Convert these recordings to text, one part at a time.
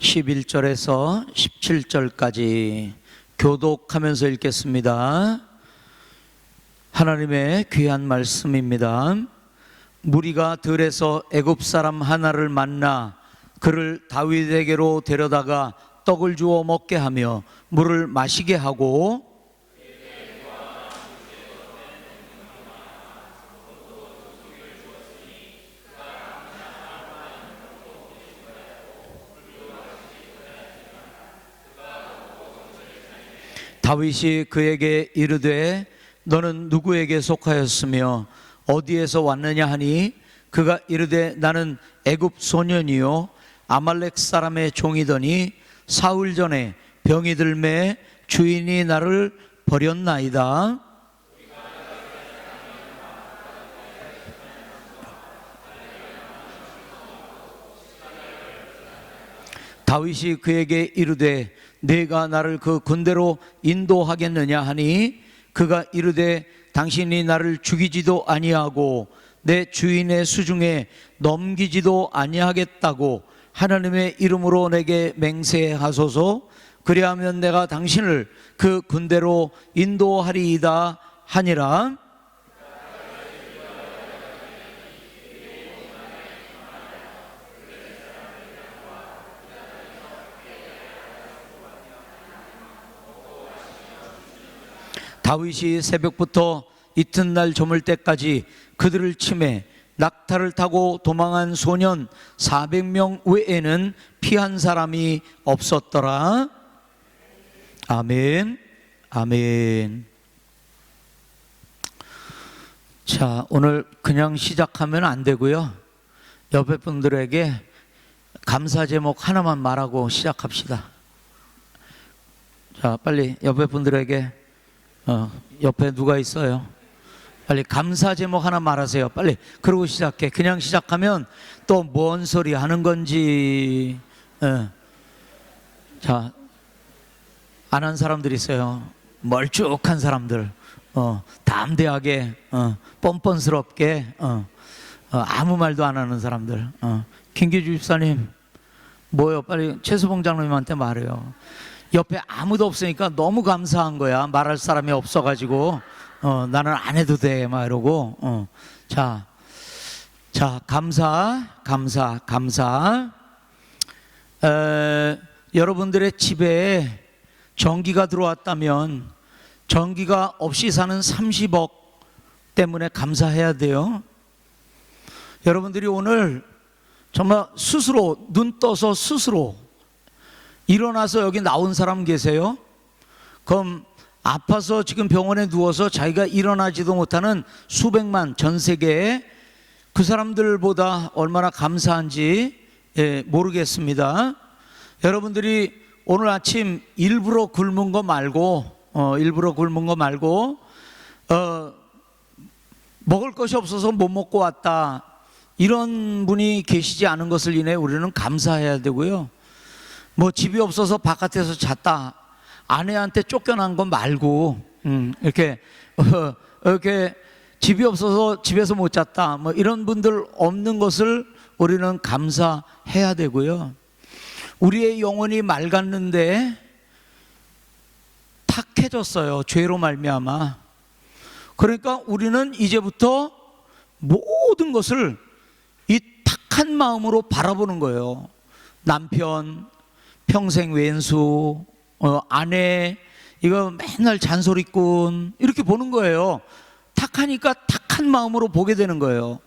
11절에서 17절까지 교독하면서 읽겠습니다. 하나님의 귀한 말씀입니다. 무리가 들에서 애굽 사람 하나를 만나 그를 다윗에게로 데려다가 떡을 주어 먹게 하며 물을 마시게 하고 다윗이 그에게 이르되 너는 누구에게 속하였으며 어디에서 왔느냐 하니 그가 이르되 나는 애굽 소년이요 아말렉 사람의 종이더니 사흘 전에 병이 들매 주인이 나를 버렸나이다. 다윗이 그에게 이르되 내가 나를 그 군대로 인도하겠느냐 하니 그가 이르되 당신이 나를 죽이지도 아니하고 내 주인의 수중에 넘기지도 아니하겠다고 하나님의 이름으로 내게 맹세하소서. 그리하면 내가 당신을 그 군대로 인도하리이다 하니라. 다윗이 새벽부터 이튿날 저물 때까지 그들을 치매 낙타를 타고 도망한 소년 400명 외에는 피한 사람이 없었더라. 아멘, 아멘. 자, 오늘 그냥 시작하면 안 되고요. 옆에 분들에게 감사 제목 하나만 말하고 시작합시다. 자, 빨리 옆에 분들에게 옆에 누가 있어요? 빨리 감사 제목 하나 말하세요. 빨리. 그러고 시작해. 그냥 시작하면 또 뭔 소리 하는 건지. 자, 안 한 사람들 있어요. 멀쭉한 사람들. 담대하게, 뻔뻔스럽게, 아무 말도 안 하는 사람들. 김기주 집사님, 뭐요? 빨리 최수봉 장로님한테 말해요. 옆에 아무도 없으니까 너무 감사한 거야. 말할 사람이 없어가지고 나는 안 해도 돼 막 이러고. 자 감사. 여러분들의 집에 전기가 들어왔다면 전기가 없이 사는 30억 때문에 감사해야 돼요. 여러분들이 오늘 정말 스스로 눈 떠서 스스로 일어나서 여기 나온 사람 계세요? 그럼 아파서 지금 병원에 누워서 자기가 일어나지도 못하는 수백만 전 세계에 그 사람들보다 얼마나 감사한지 모르겠습니다. 여러분들이 오늘 아침 일부러 굶은 거 말고 먹을 것이 없어서 못 먹고 왔다 이런 분이 계시지 않은 것을 인해 우리는 감사해야 되고요. 뭐 집이 없어서 바깥에서 잤다, 아내한테 쫓겨난 거 말고 이렇게 집이 없어서 집에서 못 잤다 뭐 이런 분들 없는 것을 우리는 감사해야 되고요. 우리의 영혼이 맑았는데 탁해졌어요. 죄로 말미암아. 그러니까 우리는 이제부터 모든 것을 이 탁한 마음으로 바라보는 거예요. 남편 평생 왼수, 아내 이거 맨날 잔소리꾼 이렇게 보는 거예요. 탁하니까 탁한 마음으로 보게 되는 거예요.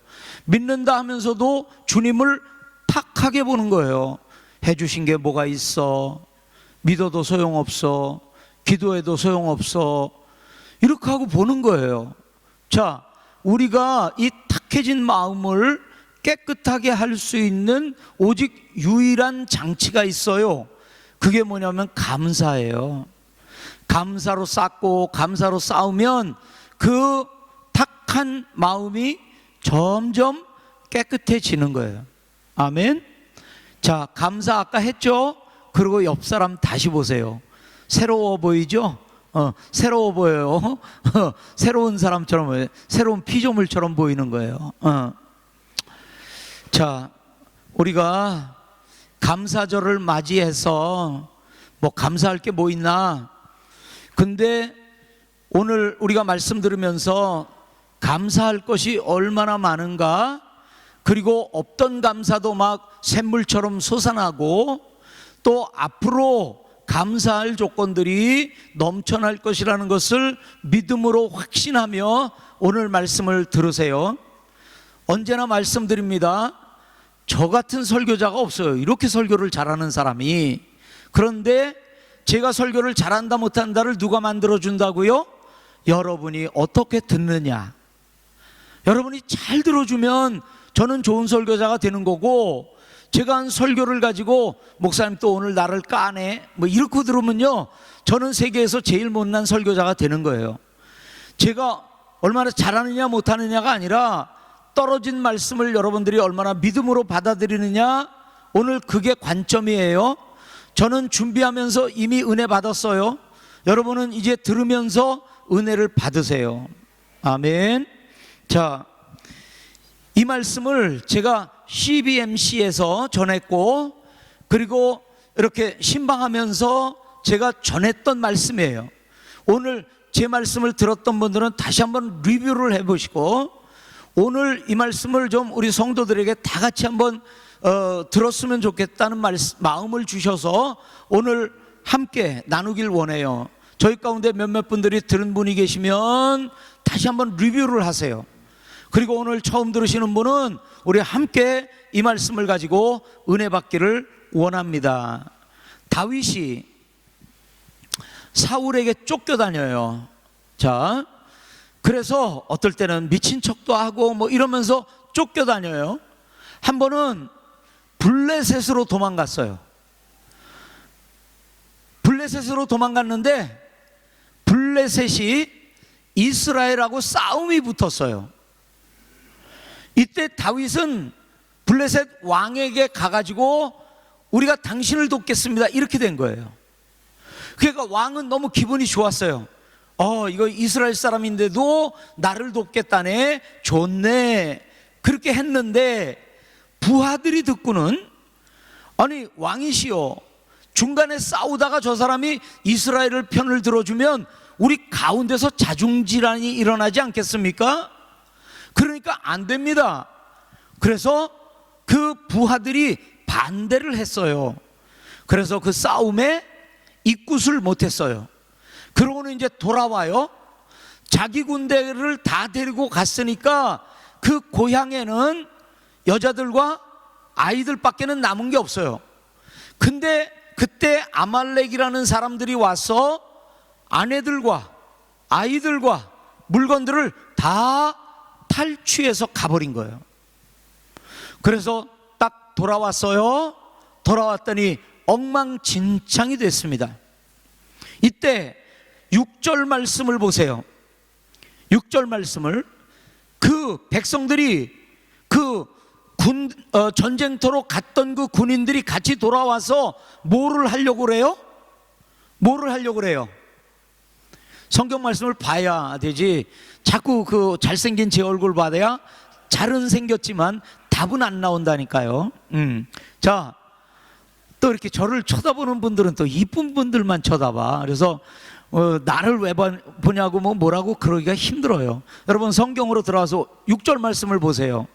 믿는다 하면서도 주님을 탁하게 보는 거예요. 해주신 게 뭐가 있어? 믿어도 소용없어. 기도해도 소용없어. 이렇게 하고 보는 거예요. 자, 우리가 이 탁해진 마음을 깨끗하게 할 수 있는 오직 유일한 장치가 있어요. 그게 뭐냐면 감사예요. 감사로 쌓고 감사로 쌓으면 그 탁한 마음이 점점 깨끗해지는 거예요. 아멘. 자, 감사 아까 했죠? 그리고 옆 사람 다시 보세요. 새로워 보이죠? 새로워 보여요. 새로운 사람처럼 보여요. 새로운 피조물처럼 보이는 거예요. 자, 우리가 감사절을 맞이해서 뭐 감사할 게 뭐 있나? 근데 오늘 우리가 말씀 들으면서 감사할 것이 얼마나 많은가? 그리고 없던 감사도 막 샘물처럼 솟아나고 또 앞으로 감사할 조건들이 넘쳐날 것이라는 것을 믿음으로 확신하며 오늘 말씀을 들으세요. 언제나 말씀드립니다. 저 같은 설교자가 없어요. 이렇게 설교를 잘하는 사람이. 그런데 제가 설교를 잘한다 못한다를 누가 만들어준다고요? 여러분이 어떻게 듣느냐. 여러분이 잘 들어주면 저는 좋은 설교자가 되는 거고, 제가 한 설교를 가지고 목사님 또 오늘 나를 까네 뭐 이렇게 들으면요, 저는 세계에서 제일 못난 설교자가 되는 거예요. 제가 얼마나 잘하느냐 못하느냐가 아니라 떨어진 말씀을 여러분들이 얼마나 믿음으로 받아들이느냐, 오늘 그게 관점이에요. 저는 준비하면서 이미 은혜 받았어요. 여러분은 이제 들으면서 은혜를 받으세요. 아멘. 자, 이 말씀을 제가 CBMC에서 전했고, 그리고 이렇게 신방하면서 제가 전했던 말씀이에요. 오늘 제 말씀을 들었던 분들은 다시 한번 리뷰를 해보시고, 오늘 이 말씀을 좀 우리 성도들에게 다 같이 한번 들었으면 좋겠다는 마음을 주셔서 오늘 함께 나누길 원해요. 저희 가운데 몇몇 분들이 들은 분이 계시면 다시 한번 리뷰를 하세요. 그리고 오늘 처음 들으시는 분은 우리 함께 이 말씀을 가지고 은혜 받기를 원합니다. 다윗이 사울에게 쫓겨다녀요. 자, 그래서 어떨 때는 미친 척도 하고 뭐 이러면서 쫓겨다녀요. 한 번은 블레셋으로 도망갔어요. 블레셋으로 도망갔는데 블레셋이 이스라엘하고 싸움이 붙었어요. 이때 다윗은 블레셋 왕에게 가가지고 우리가 당신을 돕겠습니다 이렇게 된 거예요. 그러니까 왕은 너무 기분이 좋았어요. 이거 이스라엘 사람인데도 나를 돕겠다네, 좋네, 그렇게 했는데 부하들이 듣고는, 아니 왕이시여, 중간에 싸우다가 저 사람이 이스라엘을 편을 들어주면 우리 가운데서 자중질환이 일어나지 않겠습니까? 그러니까 안 됩니다. 그래서 그 부하들이 반대를 했어요. 그래서 그 싸움에 이굿을 못했어요. 그러고는 이제 돌아와요. 자기 군대를 다 데리고 갔으니까 그 고향에는 여자들과 아이들밖에는 남은 게 없어요. 근데 그때 아말렉이라는 사람들이 와서 아내들과 아이들과 물건들을 다 탈취해서 가버린 거예요. 그래서 딱 돌아왔어요. 돌아왔더니 엉망진창이 됐습니다. 이때 6절 말씀을 보세요. 6절 말씀을, 그 백성들이 그 전쟁터로 갔던 그 군인들이 같이 돌아와서 뭐를 하려고 그래요? 뭐를 하려고 그래요? 성경 말씀을 봐야 되지, 자꾸 그 잘생긴 제 얼굴 받아야 잘은 생겼지만 답은 안 나온다니까요. 자, 또 이렇게 저를 쳐다보는 분들은 또 이쁜 분들만 쳐다봐. 그래서 나를 왜 보냐고 뭐라고 그러기가 힘들어요. 여러분 성경으로 들어와서 6절 말씀을 보세요.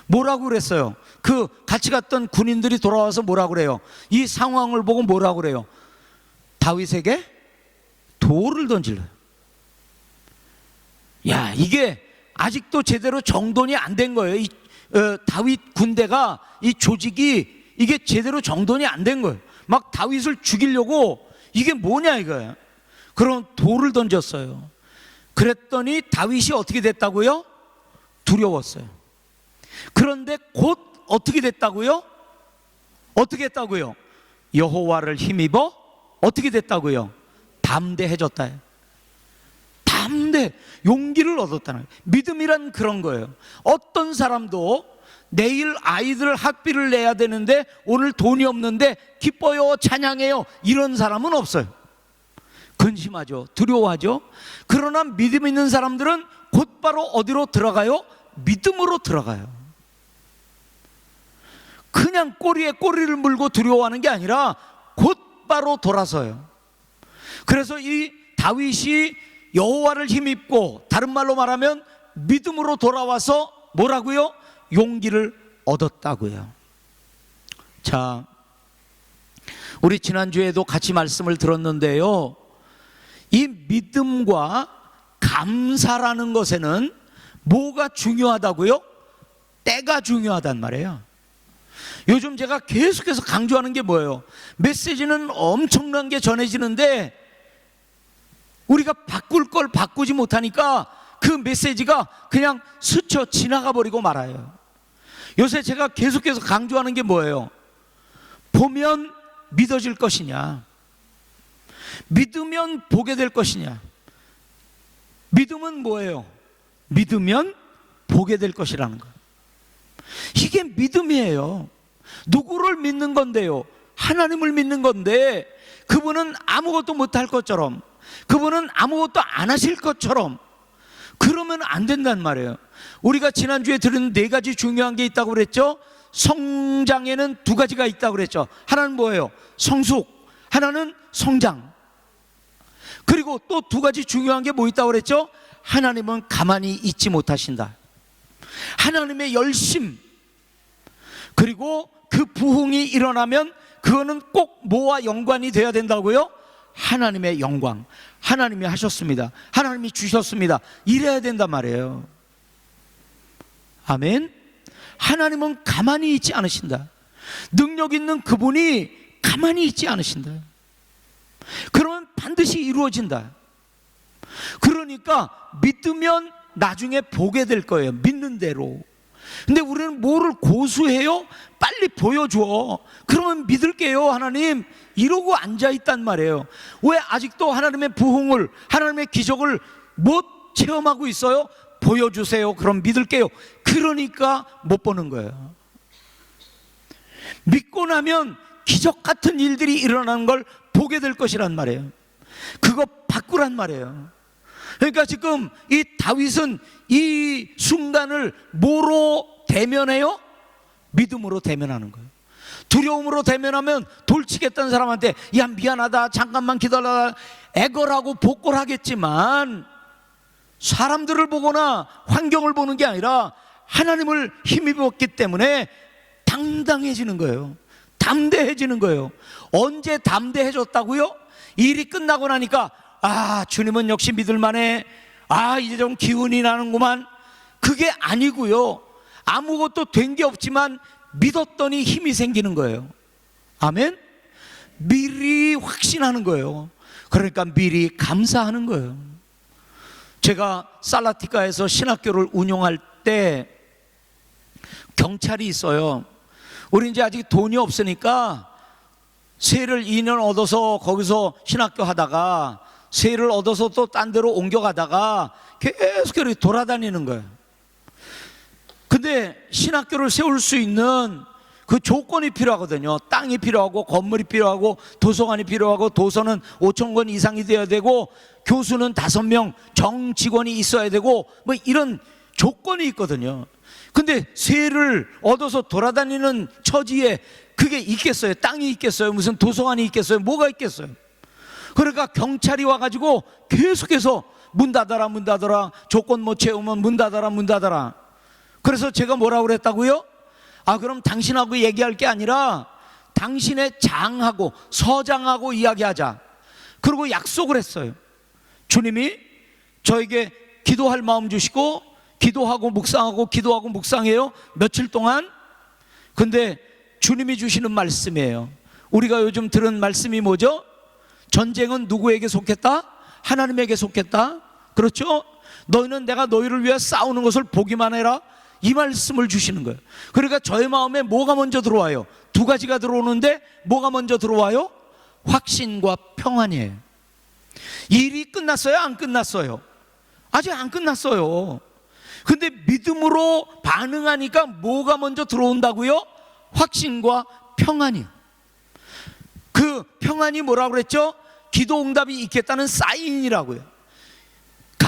뭐라고 그랬어요? 그 같이 갔던 군인들이 돌아와서 뭐라고 그래요? 이 상황을 보고 뭐라고 그래요? 다윗에게 돌을 던질래요. 야, 이게 아직도 제대로 정돈이 안 된 거예요. 다윗 군대가, 이 조직이 이게 제대로 정돈이 안 된 거예요. 막 다윗을 죽이려고, 이게 뭐냐 이거예요. 그럼 돌을 던졌어요. 그랬더니 다윗이 어떻게 됐다고요? 두려웠어요. 그런데 곧 어떻게 됐다고요? 어떻게 했다고요? 여호와를 힘입어 어떻게 됐다고요? 담대해졌다. 담대, 용기를 얻었다는 거예요. 믿음이란 그런 거예요. 어떤 사람도 내일 아이들 학비를 내야 되는데 오늘 돈이 없는데 기뻐요, 찬양해요, 이런 사람은 없어요. 근심하죠, 두려워하죠. 그러나 믿음 있는 사람들은 곧바로 어디로 들어가요? 믿음으로 들어가요. 그냥 꼬리에 꼬리를 물고 두려워하는 게 아니라 곧바로 돌아서요. 그래서 이 다윗이 여호와를 힘입고, 다른 말로 말하면 믿음으로 돌아와서 뭐라고요? 용기를 얻었다고요. 자, 우리 지난주에도 같이 말씀을 들었는데요, 이 믿음과 감사라는 것에는 뭐가 중요하다고요? 때가 중요하단 말이에요. 요즘 제가 계속해서 강조하는 게 뭐예요? 메시지는 엄청난 게 전해지는데 우리가 바꿀 걸 바꾸지 못하니까 그 메시지가 그냥 스쳐 지나가 버리고 말아요. 요새 제가 계속해서 강조하는 게 뭐예요? 보면 믿어질 것이냐, 믿으면 보게 될 것이냐. 믿음은 뭐예요? 믿으면 보게 될 것이라는 거예요. 이게 믿음이에요. 누구를 믿는 건데요? 하나님을 믿는 건데, 그분은 아무것도 못할 것처럼, 그분은 아무것도 안 하실 것처럼 그러면 안 된단 말이에요. 우리가 지난주에 들은 4가지 중요한 게 있다고 그랬죠? 성장에는 2가지가 있다고 그랬죠. 하나는 뭐예요? 성숙, 하나는 성장. 그리고 또 2가지 중요한 게 뭐 있다고 그랬죠? 하나님은 가만히 있지 못하신다. 하나님의 열심, 그리고 그 부흥이 일어나면 그거는 꼭 뭐와 연관이 돼야 된다고요? 하나님의 영광, 하나님이 하셨습니다, 하나님이 주셨습니다, 이래야 된단 말이에요. 아멘. 하나님은 가만히 있지 않으신다. 능력 있는 그분이 가만히 있지 않으신다. 그러면 반드시 이루어진다. 그러니까 믿으면 나중에 보게 될 거예요, 믿는 대로. 근데 우리는 뭐를 고수해요? 빨리 보여줘, 그러면 믿을게요 하나님, 이러고 앉아있단 말이에요. 왜 아직도 하나님의 부흥을, 하나님의 기적을 못 체험하고 있어요? 보여주세요, 그럼 믿을게요. 그러니까 못 보는 거예요. 믿고 나면 기적 같은 일들이 일어나는 걸 보게 될 것이란 말이에요. 그거 바꾸란 말이에요. 그러니까 지금 이 다윗은 이 순간을 뭐로 대면해요? 믿음으로 대면하는 거예요. 두려움으로 대면하면 돌치겠다는 사람한테 야 미안하다, 잠깐만 기다려라, 애걸하고 복걸 하겠지만, 사람들을 보거나 환경을 보는 게 아니라 하나님을 힘입었기 때문에 당당해지는 거예요. 담대해지는 거예요. 언제 담대해졌다고요? 일이 끝나고 나니까 아, 주님은 역시 믿을만해, 아 이제 좀 기운이 나는구만, 그게 아니고요. 아무것도 된 게 없지만 믿었더니 힘이 생기는 거예요. 아멘. 미리 확신하는 거예요. 그러니까 미리 감사하는 거예요. 제가 살라티카에서 신학교를 운영할 때 경찰이 있어요. 우리 이제 아직 돈이 없으니까 세를 2년 얻어서 거기서 신학교 하다가 세를 얻어서 또 딴 데로 옮겨가다가 계속 이렇게 돌아다니는 거예요. 근데 신학교를 세울 수 있는 그 조건이 필요하거든요. 땅이 필요하고 건물이 필요하고 도서관이 필요하고 도서는 5,000권 이상이 되어야 되고 교수는 5명 정직원이 있어야 되고 뭐 이런 조건이 있거든요. 근데 세를 얻어서 돌아다니는 처지에 그게 있겠어요? 땅이 있겠어요? 무슨 도서관이 있겠어요? 뭐가 있겠어요? 그러니까 경찰이 와가지고 계속해서 문 닫아라, 문 닫아라, 조건 못 채우면 문 닫아라, 문 닫아라. 그래서 제가 뭐라고 그랬다고요? 아, 그럼 당신하고 얘기할 게 아니라 당신의 장하고 서장하고 이야기하자. 그리고 약속을 했어요. 주님이 저에게 기도할 마음 주시고 기도하고 묵상하고 기도하고 묵상해요, 며칠 동안. 근데 주님이 주시는 말씀이에요. 우리가 요즘 들은 말씀이 뭐죠? 전쟁은 누구에게 속했다? 하나님에게 속했다. 그렇죠? 너희는 내가 너희를 위해 싸우는 것을 보기만 해라, 이 말씀을 주시는 거예요. 그러니까 저의 마음에 뭐가 먼저 들어와요? 2가지가 들어오는데 뭐가 먼저 들어와요? 확신과 평안이에요. 일이 끝났어요? 안 끝났어요? 아직 안 끝났어요. 근데 믿음으로 반응하니까 뭐가 먼저 들어온다고요? 확신과 평안이요. 그 평안이 뭐라고 그랬죠? 기도 응답이 있겠다는 사인이라고요.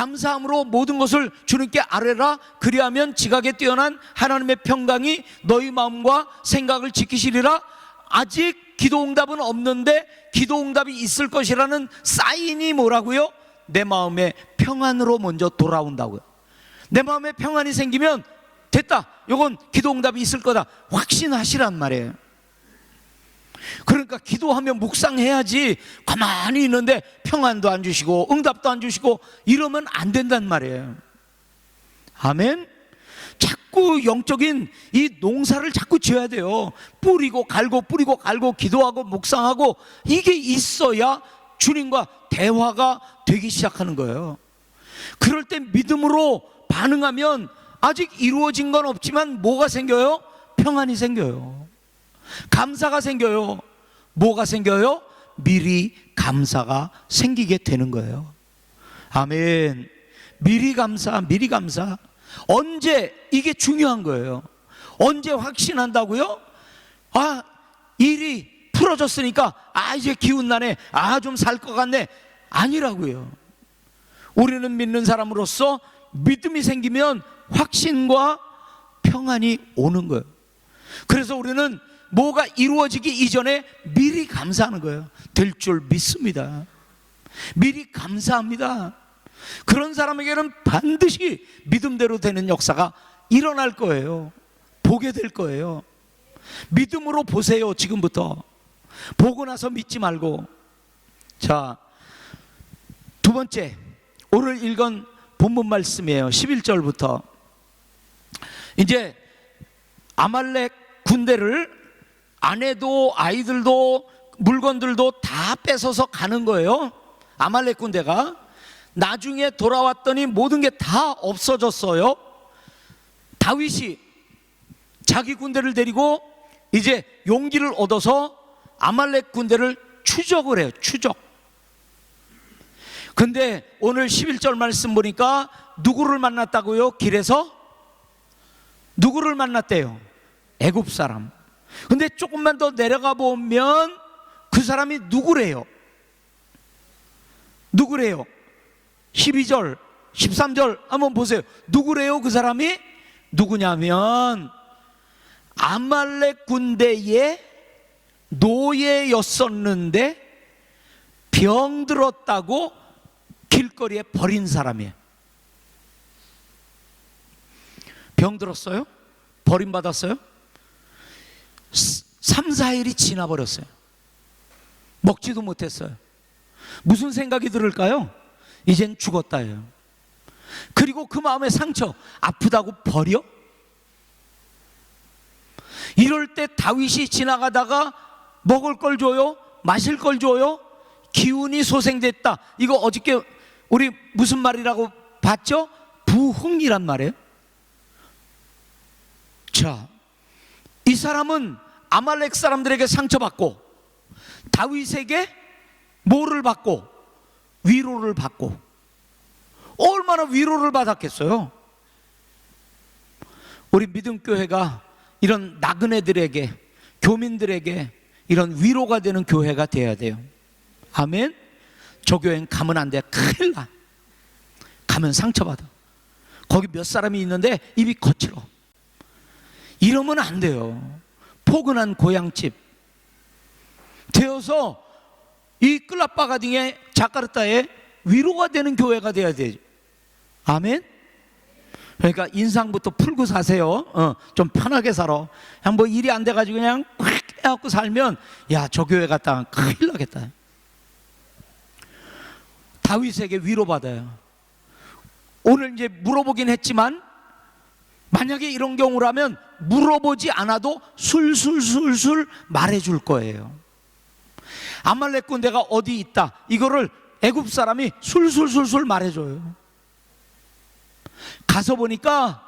감사함으로 모든 것을 주님께 아뢰라. 그리하면 지각에 뛰어난 하나님의 평강이 너희 마음과 생각을 지키시리라. 아직 기도응답은 없는데 기도응답이 있을 것이라는 사인이 뭐라고요? 내 마음의 평안으로 먼저 돌아온다고요. 내 마음에 평안이 생기면 됐다, 이건 기도응답이 있을 거다, 확신하시란 말이에요. 그러니까 기도하면 묵상해야지 가만히 있는데 평안도 안 주시고 응답도 안 주시고 이러면 안 된단 말이에요. 아멘. 자꾸 영적인 이 농사를 자꾸 지어야 돼요. 뿌리고 갈고 뿌리고 갈고 기도하고 묵상하고, 이게 있어야 주님과 대화가 되기 시작하는 거예요. 그럴 때 믿음으로 반응하면 아직 이루어진 건 없지만 뭐가 생겨요? 평안이 생겨요. 감사가 생겨요. 뭐가 생겨요? 미리 감사가 생기게 되는 거예요. 아멘. 미리 감사, 미리 감사. 언제, 이게 중요한 거예요. 언제 확신한다고요? 아, 일이 풀어졌으니까 이제 기운 나네, 좀 살 것 같네, 아니라고요. 우리는 믿는 사람으로서 믿음이 생기면 확신과 평안이 오는 거예요. 그래서 우리는 뭐가 이루어지기 이전에 미리 감사하는 거예요. 될 줄 믿습니다. 미리 감사합니다. 그런 사람에게는 반드시 믿음대로 되는 역사가 일어날 거예요. 보게 될 거예요. 믿음으로 보세요. 지금부터 보고 나서 믿지 말고. 자, 두 번째, 오늘 읽은 본문 말씀이에요. 11절부터. 이제 아말렉 군대를 아내도 아이들도 물건들도 다 뺏어서 가는 거예요. 아말렉 군대가. 나중에 돌아왔더니 모든 게 다 없어졌어요. 다윗이 자기 군대를 데리고 이제 용기를 얻어서 아말렉 군대를 추적을 해요. 추적. 근데 오늘 11절 말씀 보니까 누구를 만났다고요? 길에서 누구를 만났대요? 애굽 사람. 근데 조금만 더 내려가 보면 그 사람이 누구래요? 누구래요? 12절, 13절 한번 보세요. 누구래요? 그 사람이 누구냐면 아말렉 군대의 노예였었는데 병들었다고 길거리에 버린 사람이에요. 병들었어요? 버림받았어요? 3, 4일이 지나버렸어요. 먹지도 못했어요. 무슨 생각이 들을까요? 이젠 죽었다예요. 그리고 그 마음의 상처, 아프다고 버려? 이럴 때 다윗이 지나가다가 먹을 걸 줘요? 마실 걸 줘요? 기운이 소생됐다. 이거 어저께 우리 무슨 말이라고 봤죠? 부흥이란 말이에요. 자, 이 사람은 아말렉 사람들에게 상처받고 다윗에게 뭐를 받고? 위로를 받고. 얼마나 위로를 받았겠어요? 우리 믿음교회가 이런 나그네들에게, 교민들에게 이런 위로가 되는 교회가 되어야 돼요. 아멘. 저 교회는 가면 안 돼. 큰일 나. 가면 상처받아. 거기 몇 사람이 있는데 입이 거칠어. 이러면 안 돼요. 포근한 고향집 되어서 이 클라파가딩의 자카르타에 위로가 되는 교회가 돼야 되죠. 아멘. 그러니까 인상부터 풀고 사세요. 좀 편하게 살아. 그냥 뭐 일이 안 돼가지고 그냥 콱 해갖고 살면 야, 저 교회 갔다가 큰일 나겠다. 다윗에게 위로받아요. 오늘 이제 물어보긴 했지만 만약에 이런 경우라면 물어보지 않아도 술술술술 말해줄 거예요. 아말렉 군대가 어디 있다, 이거를 애굽 사람이 술술술술 말해줘요. 가서 보니까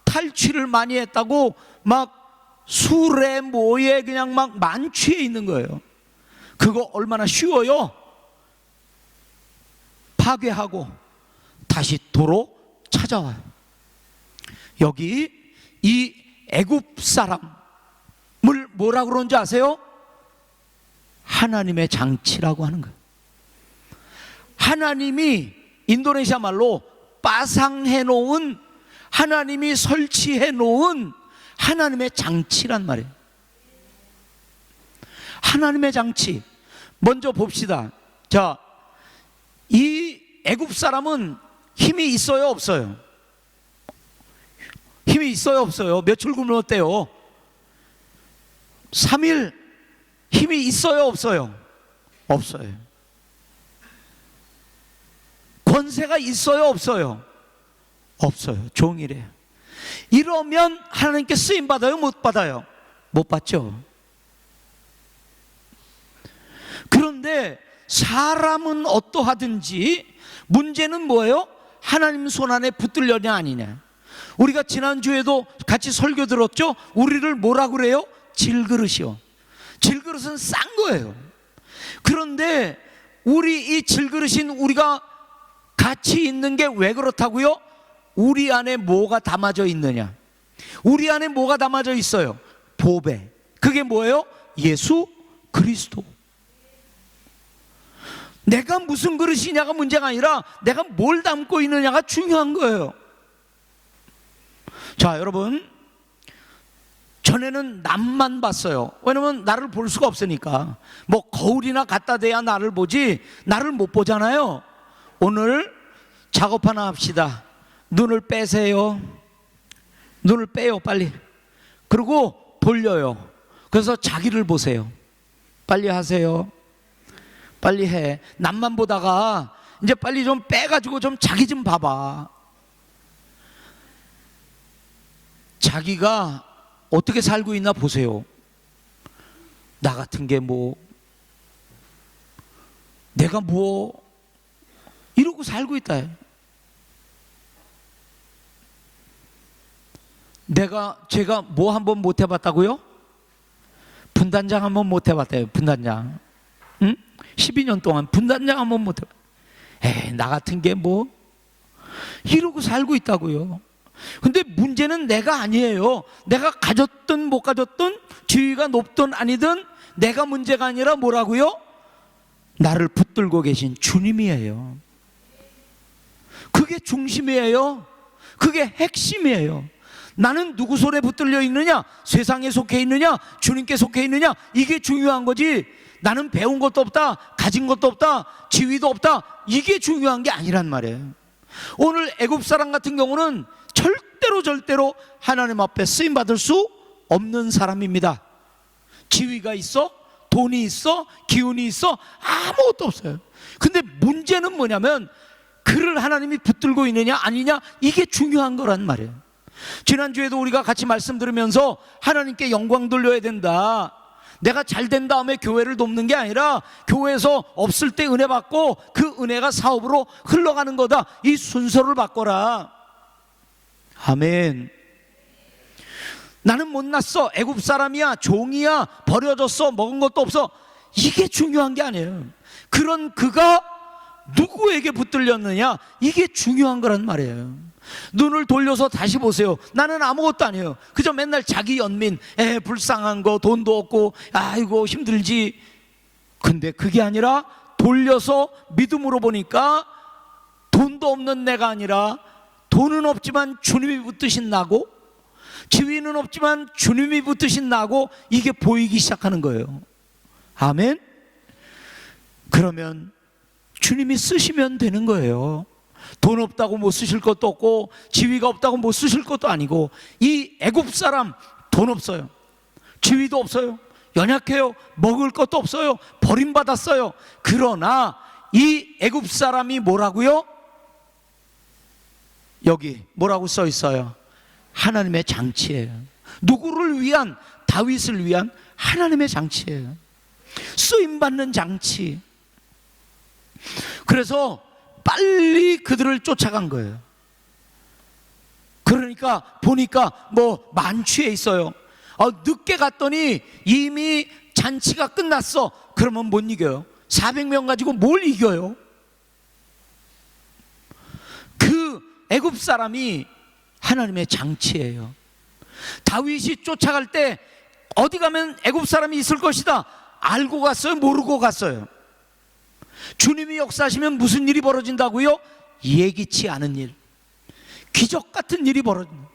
탈취를 많이 했다고 막 술에 뭐에 그냥 막 만취해 있는 거예요. 그거 얼마나 쉬워요? 파괴하고 다시 도로 찾아와요. 여기 이 애굽 사람을 뭐라고 그러는지 아세요? 하나님의 장치라고 하는 거예요. 하나님이 인도네시아 말로 빠상해 놓은, 하나님이 설치해 놓은 하나님의 장치란 말이에요. 하나님의 장치. 먼저 봅시다. 자, 이 애굽 사람은 힘이 있어요, 없어요? 힘이 있어요, 없어요? 며칠 굶었대요? 3일. 힘이 있어요, 없어요? 없어요. 권세가 있어요, 없어요? 없어요. 종이래요. 이러면 하나님께 쓰임 받아요, 못 받아요? 못 받죠. 그런데 사람은 어떠하든지 문제는 뭐예요? 하나님 손안에 붙들려냐 아니냐. 우리가 지난주에도 같이 설교 들었죠? 우리를 뭐라 그래요? 질그릇이요. 질그릇은 싼 거예요. 그런데 우리 이 질그릇인 우리가 같이 있는 게 왜 그렇다고요? 우리 안에 뭐가 담아져 있느냐? 우리 안에 뭐가 담아져 있어요? 보배. 그게 뭐예요? 예수 그리스도. 내가 무슨 그릇이냐가 문제가 아니라 내가 뭘 담고 있느냐가 중요한 거예요. 자, 여러분, 전에는 남만 봤어요. 왜냐면 나를 볼 수가 없으니까. 뭐 거울이나 갖다 대야 나를 보지 나를 못 보잖아요. 오늘 작업 하나 합시다. 눈을 빼세요. 눈을 빼요, 빨리. 그리고 돌려요. 그래서 자기를 보세요. 빨리 하세요. 빨리 해. 남만 보다가 이제 빨리 좀 빼가지고 좀 자기 좀 봐봐. 자기가 어떻게 살고 있나 보세요. 나 같은 게 뭐, 내가 뭐 이러고 살고 있다. 제가 뭐 한번 못 해봤다고요? 분단장 한번 못 해봤대요. 분단장. 응? 12년 동안 분단장 한번 못 해봤. 에이, 나 같은 게 뭐 이러고 살고 있다고요. 근데 문제는 내가 아니에요. 내가 가졌든 못 가졌든, 지위가 높든 아니든 내가 문제가 아니라 뭐라고요? 나를 붙들고 계신 주님이에요. 그게 중심이에요. 그게 핵심이에요. 나는 누구 손에 붙들려 있느냐, 세상에 속해 있느냐, 주님께 속해 있느냐, 이게 중요한 거지. 나는 배운 것도 없다, 가진 것도 없다, 지위도 없다, 이게 중요한 게 아니란 말이에요. 오늘 애굽 사람 같은 경우는 절대로 하나님 앞에 쓰임 받을 수 없는 사람입니다. 지위가 있어, 돈이 있어, 기운이 있어, 아무것도 없어요. 근데 문제는 뭐냐면 그를 하나님이 붙들고 있느냐 아니냐, 이게 중요한 거란 말이에요. 지난주에도 우리가 같이 말씀 들으면서 하나님께 영광 돌려야 된다, 내가 잘 된 다음에 교회를 돕는 게 아니라 교회에서 없을 때 은혜 받고 그 은혜가 사업으로 흘러가는 거다, 이 순서를 바꿔라. 아멘. 나는 못났어, 애굽 사람이야, 종이야, 버려졌어, 먹은 것도 없어, 이게 중요한 게 아니에요. 그런 그가 누구에게 붙들렸느냐, 이게 중요한 거란 말이에요. 눈을 돌려서 다시 보세요. 나는 아무것도 아니에요. 그저 맨날 자기 연민, 불쌍한 거, 돈도 없고 아이고 힘들지. 근데 그게 아니라 돌려서 믿음으로 보니까 돈도 없는 내가 아니라 돈은 없지만 주님이 붙드신 나고, 지위는 없지만 주님이 붙드신 나고, 이게 보이기 시작하는 거예요. 아멘. 그러면 주님이 쓰시면 되는 거예요. 돈 없다고 못 쓰실 것도 없고, 지위가 없다고 못 쓰실 것도 아니고. 이 애굽 사람 돈 없어요, 지위도 없어요, 연약해요, 먹을 것도 없어요, 버림받았어요. 그러나 이 애굽 사람이 뭐라고요? 여기 뭐라고 써 있어요? 하나님의 장치예요. 누구를 위한? 다윗을 위한 하나님의 장치예요. 쓰임받는 장치. 그래서 빨리 그들을 쫓아간 거예요. 그러니까 보니까 뭐 만취해 있어요. 늦게 갔더니 이미 잔치가 끝났어. 그러면 못 이겨요. 400명 가지고 뭘 이겨요? 그 애굽 사람이 하나님의 장치예요. 다윗이 쫓아갈 때 어디 가면 애굽 사람이 있을 것이다 알고 갔어요, 모르고 갔어요? 주님이 역사하시면 무슨 일이 벌어진다고요? 예기치 않은 일. 기적 같은 일이 벌어집니다.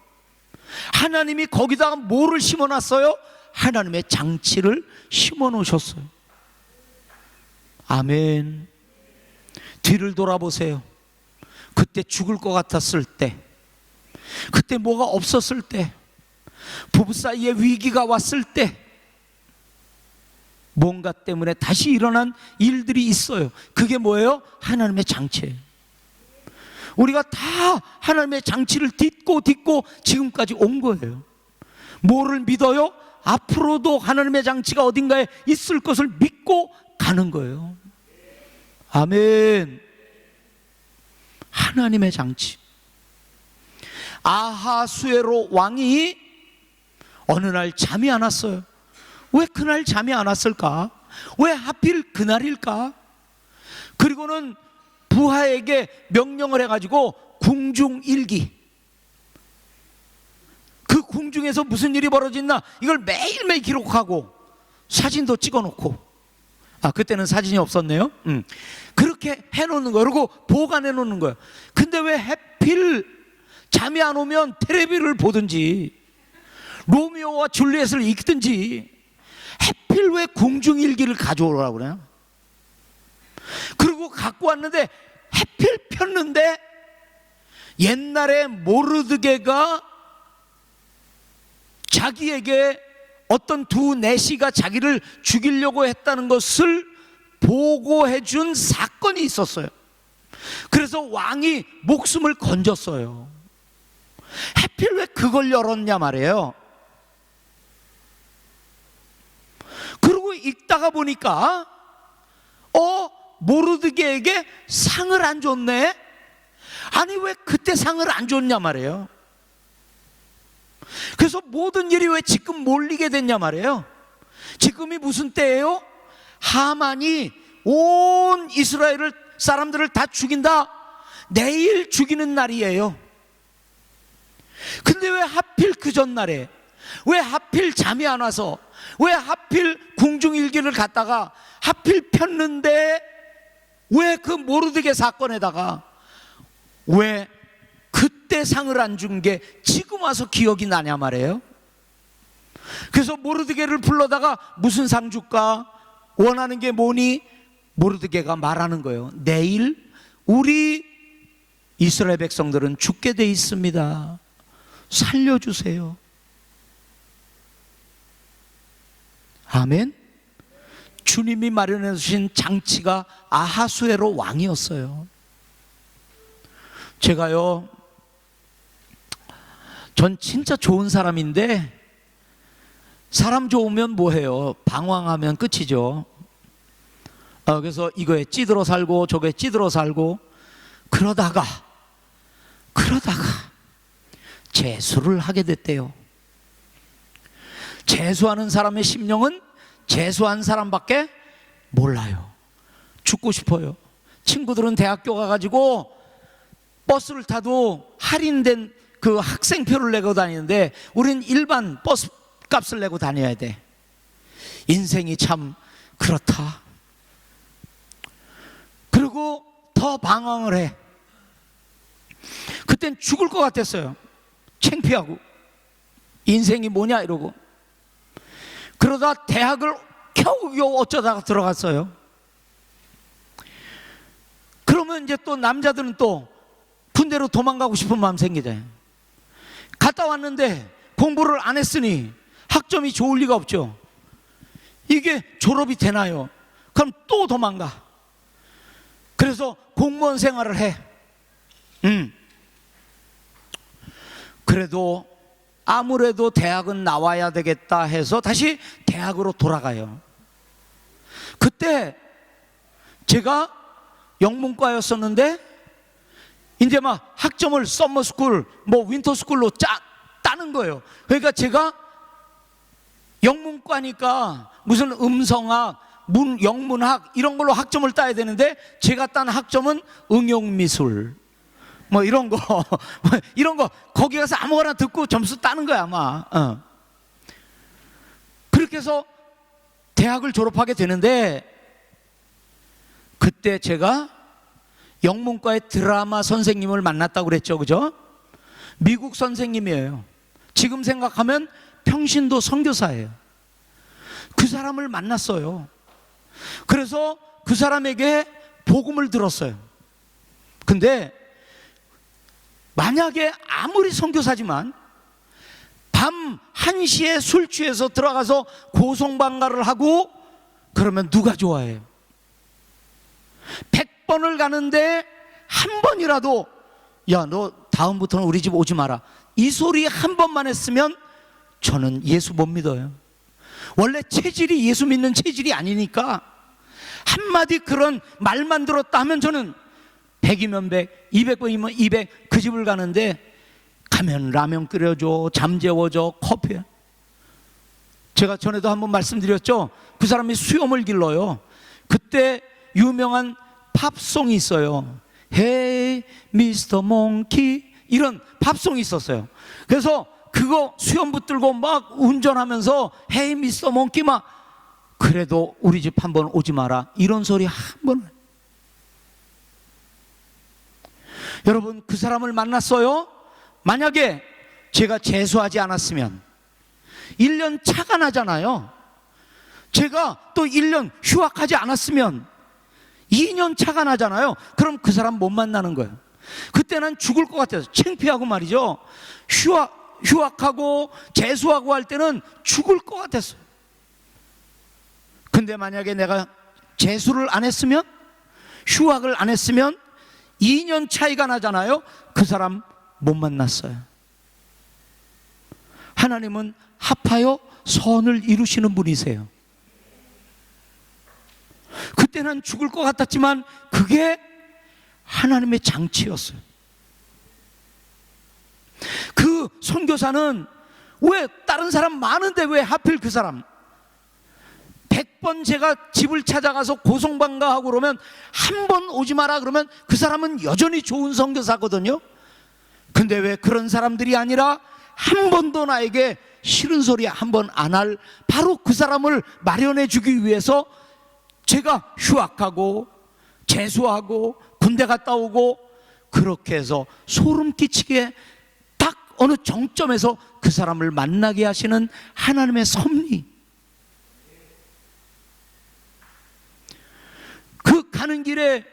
하나님이 거기다가 뭐를 심어놨어요? 하나님의 장치를 심어놓으셨어요. 아멘. 뒤를 돌아보세요. 그때 죽을 것 같았을 때, 그때 뭐가 없었을 때, 부부 사이에 위기가 왔을 때 뭔가 때문에 다시 일어난 일들이 있어요. 그게 뭐예요? 하나님의 장치예요. 우리가 다 하나님의 장치를 딛고 지금까지 온 거예요. 뭐를 믿어요? 앞으로도 하나님의 장치가 어딘가에 있을 것을 믿고 가는 거예요. 아멘. 하나님의 장치. 아하수에로 왕이 어느 날 잠이 안 왔어요. 왜 그날 잠이 안 왔을까? 왜 하필 그날일까? 그리고는 부하에게 명령을 해가지고 궁중일기, 그 궁중에서 무슨 일이 벌어졌나 이걸 매일매일 기록하고 사진도 찍어놓고, 그때는 사진이 없었네요. 그렇게 해놓는 거예요. 그리고 보관해 놓는 거예요. 근데 왜 하필 잠이 안 오면 텔레비를 보든지 로미오와 줄리엣을 읽든지 하필 왜 궁중일기를 가져오라고 그래요? 그리고 갖고 왔는데 하필 폈는데 옛날에 모르드게가 자기에게 어떤 두 내시가 자기를 죽이려고 했다는 것을 보고해 준 사건이 있었어요. 그래서 왕이 목숨을 건졌어요. 하필 왜 그걸 열었냐 말이에요. 그리고 읽다가 보니까 모르드게에게 상을 안 줬네. 아니 왜 그때 상을 안 줬냐 말이에요. 그래서 모든 일이 왜 지금 몰리게 됐냐 말이에요. 지금이 무슨 때예요? 하만이 온 이스라엘 사람들을 다 죽인다. 내일 죽이는 날이에요. 근데 왜 하필 그 전날에, 왜 하필 잠이 안 와서, 왜 하필 궁중일기를 갖다가 하필 폈는데 왜 그 모르드게 사건에다가 왜 그때 상을 안 준 게 지금 와서 기억이 나냐 말이에요. 그래서 모르드게를 불러다가 무슨 상 줄까? 원하는 게 뭐니? 모르드게가 말하는 거예요. 내일 우리 이스라엘 백성들은 죽게 돼 있습니다. 살려주세요. 아멘. 주님이 마련해 주신 장치가 아하수에로 왕이었어요. 제가요, 전 진짜 좋은 사람인데 사람 좋으면 뭐해요? 방황하면 끝이죠. 그래서 이거에 찌들어 살고 저거에 찌들어 살고 그러다가 재수를 하게 됐대요. 재수하는 사람의 심령은 재수한 사람밖에 몰라요. 죽고 싶어요. 친구들은 대학교 가가지고 버스를 타도 할인된 그 학생표를 내고 다니는데 우린 일반 버스 값을 내고 다녀야 돼. 인생이 참 그렇다. 그리고 더 방황을 해. 그땐 죽을 것 같았어요. 창피하고 인생이 뭐냐 이러고. 그러다 대학을 겨우겨우 어쩌다가 들어갔어요. 그러면 이제 또 남자들은 또 군대로 도망가고 싶은 마음 생기잖아요. 갔다 왔는데 공부를 안 했으니 학점이 좋을 리가 없죠. 이게 졸업이 되나요? 그럼 또 도망가. 그래서 공무원 생활을 해. 그래도 아무래도 대학은 나와야 되겠다 해서 다시 대학으로 돌아가요. 그때 제가 영문과였었는데 이제 막 학점을 썸머스쿨, 윈터스쿨로 따는 거예요. 그러니까 제가 영문과니까 무슨 음성학, 영문학 이런 걸로 학점을 따야 되는데 제가 딴 학점은 응용미술 이런 거 이런 거 거기 가서 아무거나 듣고 점수 따는 거야 아마. 그렇게 해서 대학을 졸업하게 되는데 그때 제가 영문과의 드라마 선생님을 만났다고 그랬죠, 그죠? 미국 선생님이에요. 지금 생각하면 평신도 선교사예요. 그 사람을 만났어요. 그래서 그 사람에게 복음을 들었어요. 근데 만약에 아무리 선교사지만 밤 1시에 술 취해서 들어가서 고성방가를 하고 그러면 누가 좋아해요? 100번을 가는데 한 번이라도 야, 너 다음부터는 우리 집 오지 마라, 이 소리 한 번만 했으면 저는 예수 못 믿어요. 원래 체질이 예수 믿는 체질이 아니니까 한마디 그런 말만 들었다 하면 저는 100이면 100, 200번이면 200 그 집을 가는데 가면 라면 끓여줘, 잠 재워줘, 커피. 제가 전에도 한번 말씀드렸죠. 그 사람이 수염을 길러요. 그때 유명한 팝송이 있어요. Hey Mr. Monkey, 이런 팝송이 있었어요. 그래서 그거 수염 붙들고 막 운전하면서 Hey Mr. Monkey 막, 그래도 우리 집 한번 오지 마라, 이런 소리 한 번. 여러분, 그 사람을 만났어요. 만약에 제가 재수하지 않았으면 1년 차가 나잖아요. 제가 또 1년 휴학하지 않았으면 2년 차가 나잖아요. 그럼 그 사람 못 만나는 거예요. 그때 난 죽을 것 같아서 창피하고 말이죠. 휴학하고 재수하고 할 때는 죽을 것 같았어요. 근데 만약에 내가 재수를 안 했으면, 휴학을 안 했으면 2년 차이가 나잖아요. 그 사람 못 만났어요. 하나님은 합하여 선을 이루시는 분이세요. 그때 난 죽을 것 같았지만 그게 하나님의 장치였어요. 그 선교사는 왜 다른 사람 많은데 왜 하필 그 사람? 100번 제가 집을 찾아가서 고성방가하고 그러면 한 번 오지 마라 그러면 그 사람은 여전히 좋은 선교사거든요. 근데 왜 그런 사람들이 아니라 한 번도 나에게 싫은 소리 한 번 안 할 바로 그 사람을 마련해 주기 위해서 제가 휴학하고 재수하고 군대 갔다 오고 그렇게 해서 소름 끼치게 딱 어느 정점에서 그 사람을 만나게 하시는 하나님의 섭리. 그 가는 길에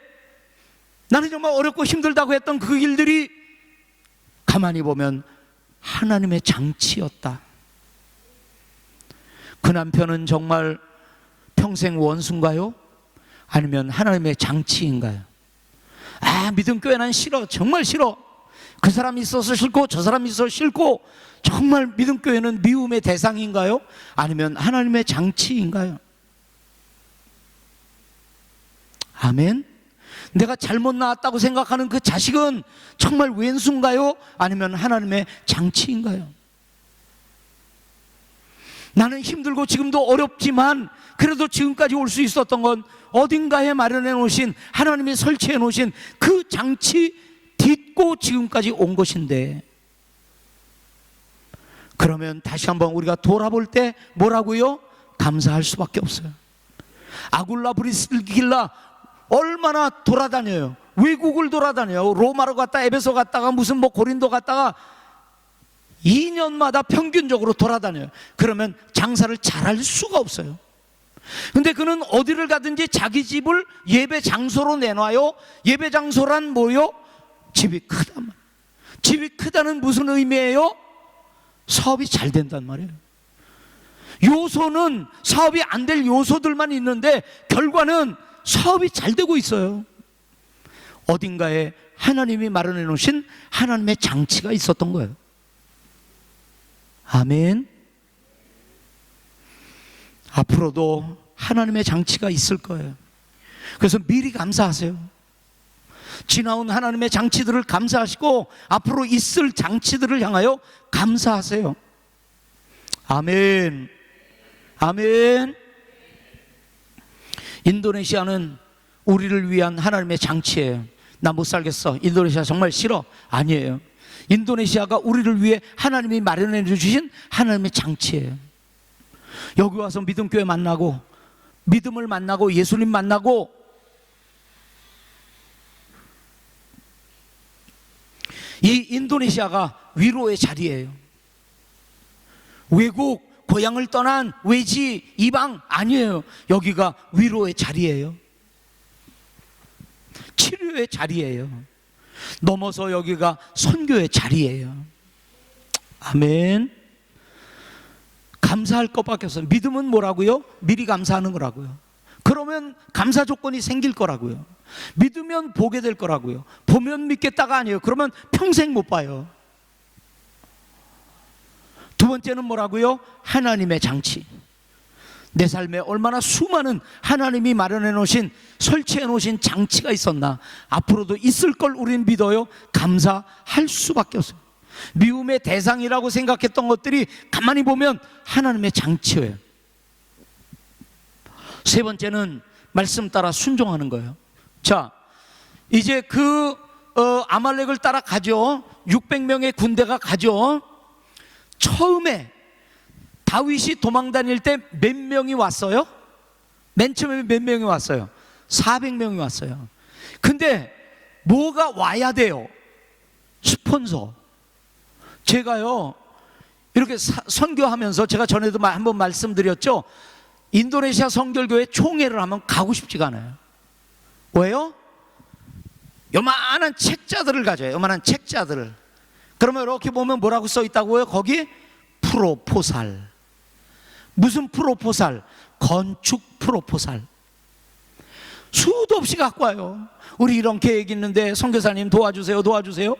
나는 정말 어렵고 힘들다고 했던 그 길들이 가만히 보면 하나님의 장치였다. 그 남편은 정말 평생 원수인가요? 아니면 하나님의 장치인가요? 아, 믿음교회 난 싫어, 정말 싫어. 그 사람이 있어서 싫고 저 사람이 있어서 싫고, 정말 믿음교회는 미움의 대상인가요? 아니면 하나님의 장치인가요? 아멘. 내가 잘못 낳았다고 생각하는 그 자식은 정말 왼수인가요? 아니면 하나님의 장치인가요? 나는 힘들고 지금도 어렵지만 그래도 지금까지 올 수 있었던 건 어딘가에 마련해 놓으신, 하나님이 설치해 놓으신 그 장치 딛고 지금까지 온 것인데, 그러면 다시 한번 우리가 돌아볼 때 뭐라고요? 감사할 수밖에 없어요. 아굴라 브리스길라 얼마나 돌아다녀요. 외국을 돌아다녀요. 로마로 갔다 에베소 갔다가 무슨 뭐 고린도 갔다가 2년마다 평균적으로 돌아다녀요. 그러면 장사를 잘할 수가 없어요. 근데 그는 어디를 가든지 자기 집을 예배 장소로 내놔요. 예배 장소란 뭐요? 집이 크다. 집이 크다는 무슨 의미예요? 사업이 잘 된단 말이에요. 요소는 사업이 안 될 요소들만 있는데 결과는 사업이 잘 되고 있어요. 어딘가에 하나님이 마련해 놓으신 하나님의 장치가 있었던 거예요. 아멘. 앞으로도 하나님의 장치가 있을 거예요. 그래서 미리 감사하세요. 지나온 하나님의 장치들을 감사하시고 앞으로 있을 장치들을 향하여 감사하세요. 아멘. 아멘. 인도네시아는 우리를 위한 하나님의 장치예요. 나 못 살겠어, 인도네시아 정말 싫어. 아니에요. 인도네시아가 우리를 위해 하나님이 마련해 주신 하나님의 장치예요. 여기 와서 믿음교회 만나고 믿음을 만나고 예수님 만나고 이 인도네시아가 위로의 자리예요. 외국 고향을 떠난 외지 이방 아니에요. 여기가 위로의 자리예요. 치료의 자리예요. 넘어서 여기가 선교의 자리예요. 아멘. 감사할 것밖에 없어요. 믿음은 뭐라고요? 미리 감사하는 거라고요. 그러면 감사 조건이 생길 거라고요. 믿으면 보게 될 거라고요. 보면 믿겠다가 아니에요. 그러면 평생 못 봐요. 두 번째는 뭐라고요? 하나님의 장치. 내 삶에 얼마나 수많은 하나님이 마련해 놓으신, 설치해 놓으신 장치가 있었나, 앞으로도 있을 걸 우리는 믿어요. 감사할 수밖에 없어요. 미움의 대상이라고 생각했던 것들이 가만히 보면 하나님의 장치예요. 세 번째는 말씀 따라 순종하는 거예요. 자, 이제 아말렉을 따라 가죠. 600명의 군대가 가죠. 처음에 다윗이 도망 다닐 때 몇 명이 왔어요? 맨 처음에 몇 명이 왔어요? 400명이 왔어요. 근데 뭐가 와야 돼요? 스폰서. 제가요, 이렇게 선교하면서 제가 전에도 한번 말씀드렸죠. 인도네시아 성결교회 총회를 하면 가고 싶지가 않아요. 왜요? 요만한 책자들을 가져요. 요만한 책자들을. 그러면 이렇게 보면 뭐라고 써 있다고요? 거기 프로포살. 무슨 프로포살? 건축 프로포살. 수도 없이 갖고 와요. 우리 이런 계획 있는데 선교사님 도와주세요, 도와주세요.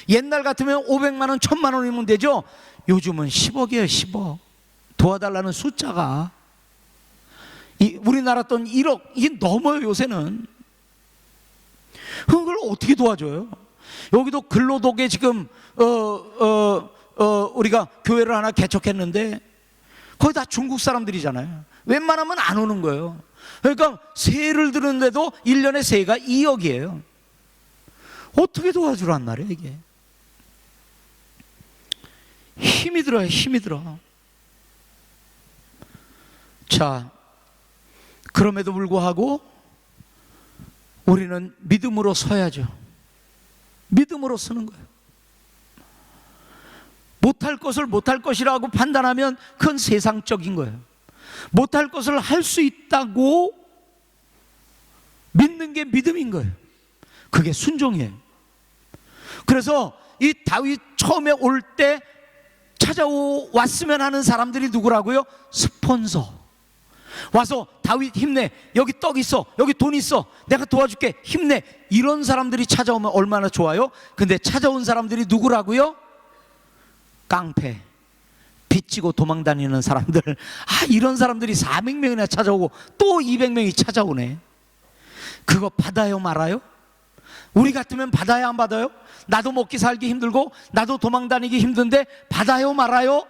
옛날 같으면 500만 원, 1000만 원이면 되죠. 요즘은 10억이에요. 10억. 도와달라는 숫자가 우리나라 돈 1억 이게 넘어요. 요새는. 그걸 어떻게 도와줘요? 여기도 근로독에 지금 우리가 교회를 하나 개척했는데 거의 다 중국 사람들이잖아요. 웬만하면 안 오는 거예요. 그러니까 세를 드는데도 1년에 세가 2억이에요. 어떻게 도와주란 말이에요 이게. 힘이 들어요. 힘이 들어. 자, 그럼에도 불구하고 우리는 믿음으로 서야죠. 믿음으로 서는 거예요. 못할 것을 못할 것이라고 판단하면 그건 세상적인 거예요. 못할 것을 할 수 있다고 믿는 게 믿음인 거예요. 그게 순종이에요. 그래서 이 다윗 처음에 올 때 찾아왔으면 하는 사람들이 누구라고요? 스폰서. 와서 다윗 힘내, 여기 떡 있어, 여기 돈 있어, 내가 도와줄게, 힘내. 이런 사람들이 찾아오면 얼마나 좋아요? 근데 찾아온 사람들이 누구라고요? 깡패, 빚지고 도망다니는 사람들. 이런 사람들이 400명이나 찾아오고 또 200명이 찾아오네. 그거 받아요 말아요? 우리 같으면 받아야 안 받아요? 나도 먹기 살기 힘들고 나도 도망다니기 힘든데 받아요 말아요?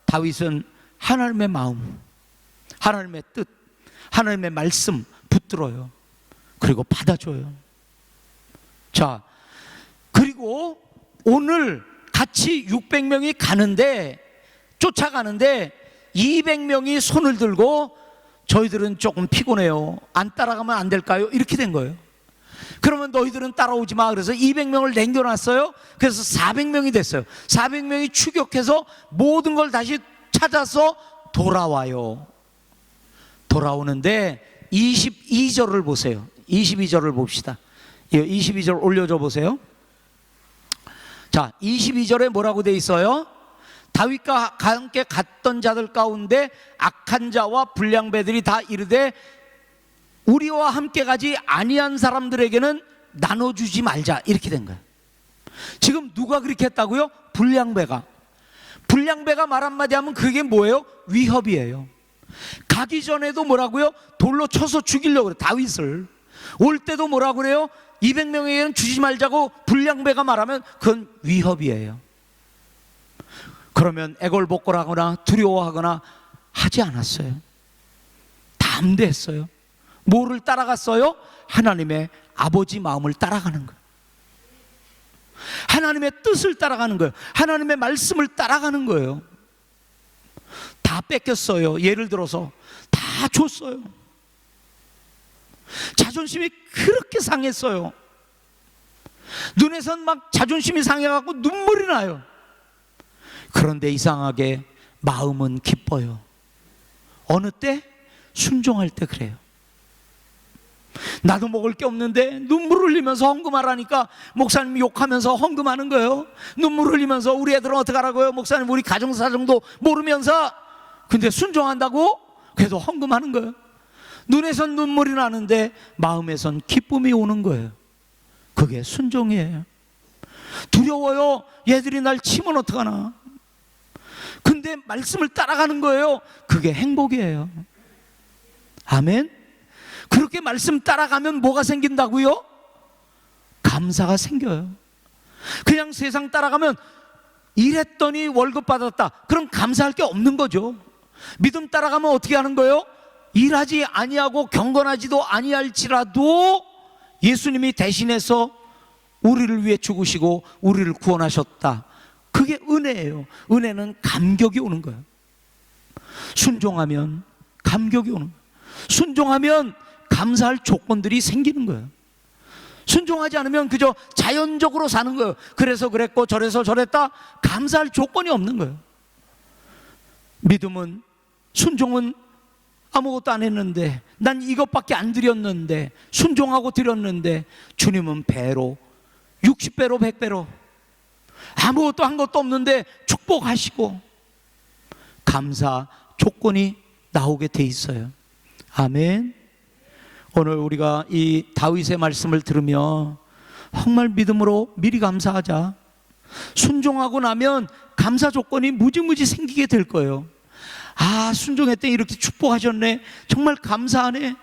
다윗은 하나님의 마음, 하나님의 뜻, 하나님의 말씀 붙들어요. 그리고 받아줘요. 자, 그리고 오늘 같이 600명이 가는데, 쫓아가는데 200명이 손을 들고 저희들은 조금 피곤해요, 안 따라가면 안 될까요? 이렇게 된 거예요. 그러면 너희들은 따라오지 마. 그래서 200명을 남겨놨어요. 그래서 400명이 됐어요. 400명이 추격해서 모든 걸 다시 찾아서 돌아와요. 돌아오는데 22절을 보세요. 22절을 봅시다. 22절 올려줘 보세요. 자, 22절에 뭐라고 돼 있어요? 다윗과 함께 갔던 자들 가운데 악한 자와 불량배들이 다 이르되 우리와 함께 가지 아니한 사람들에게는 나눠주지 말자. 이렇게 된 거예요. 지금 누가 그렇게 했다고요? 불량배가. 불량배가 말 한마디 하면 그게 뭐예요? 위협이에요. 가기 전에도 뭐라고요? 돌로 쳐서 죽이려고 그래요. 다윗을. 올 때도 뭐라고 그래요? 200명에게는 주지 말자고 불량배가 말하면 그건 위협이에요. 그러면 애걸복걸하거나 두려워하거나 하지 않았어요. 담대했어요. 뭐를 따라갔어요? 하나님의 아버지 마음을 따라가는 거예요. 하나님의 뜻을 따라가는 거예요. 하나님의 말씀을 따라가는 거예요. 다 뺏겼어요. 예를 들어서 다 줬어요. 자존심이 그렇게 상했어요. 눈에선 막 자존심이 상해갖고 눈물이 나요. 그런데 이상하게 마음은 기뻐요. 어느 때? 순종할 때 그래요. 나도 먹을 게 없는데 눈물 흘리면서 헌금하라니까 목사님 욕하면서 헌금하는 거예요. 눈물 흘리면서 우리 애들은 어떡하라고요? 목사님 우리 가정사정도 모르면서. 근데 순종한다고? 그래도 헌금하는 거예요. 눈에선 눈물이 나는데 마음에선 기쁨이 오는 거예요. 그게 순종이에요. 두려워요. 얘들이 날 치면 어떡하나. 근데 말씀을 따라가는 거예요. 그게 행복이에요. 아멘. 그렇게 말씀 따라가면 뭐가 생긴다고요? 감사가 생겨요. 그냥 세상 따라가면 일했더니 월급 받았다, 그럼 감사할 게 없는 거죠. 믿음 따라가면 어떻게 하는 거예요? 일하지 아니하고 경건하지도 아니할지라도 예수님이 대신해서 우리를 위해 죽으시고 우리를 구원하셨다. 그게 은혜예요. 은혜는 감격이 오는 거예요. 순종하면 감격이 오는 거예요. 순종하면 감사할 조건들이 생기는 거예요. 순종하지 않으면 그저 자연적으로 사는 거예요. 그래서 그랬고 저래서 저랬다, 감사할 조건이 없는 거예요. 믿음은, 순종은 아무것도 안 했는데, 난 이것밖에 안 드렸는데, 순종하고 드렸는데 주님은 배로, 60배로 100배로, 아무것도 한 것도 없는데 축복하시고 감사 조건이 나오게 돼 있어요. 아멘. 오늘 우리가 이 다윗의 말씀을 들으며 정말 믿음으로 미리 감사하자. 순종하고 나면 감사 조건이 무지무지 생기게 될 거예요. 아, 순종했더니 이렇게 축복하셨네, 정말 감사하네.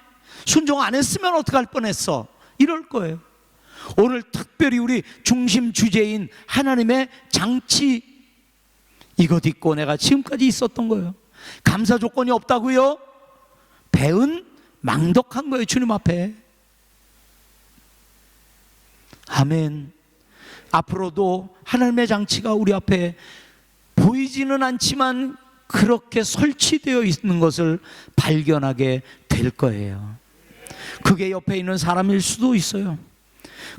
순종 안 했으면 어떡할 뻔했어, 이럴 거예요. 오늘 특별히 우리 중심 주제인 하나님의 장치, 이것 잊고 내가 지금까지 있었던 거예요. 감사 조건이 없다고요? 배은 망덕한 거예요, 주님 앞에. 아멘. 앞으로도 하나님의 장치가 우리 앞에 보이지는 않지만 그렇게 설치되어 있는 것을 발견하게 될 거예요. 그게 옆에 있는 사람일 수도 있어요.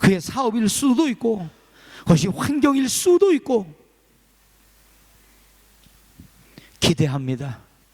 그게 사업일 수도 있고, 그것이 환경일 수도 있고. 기대합니다.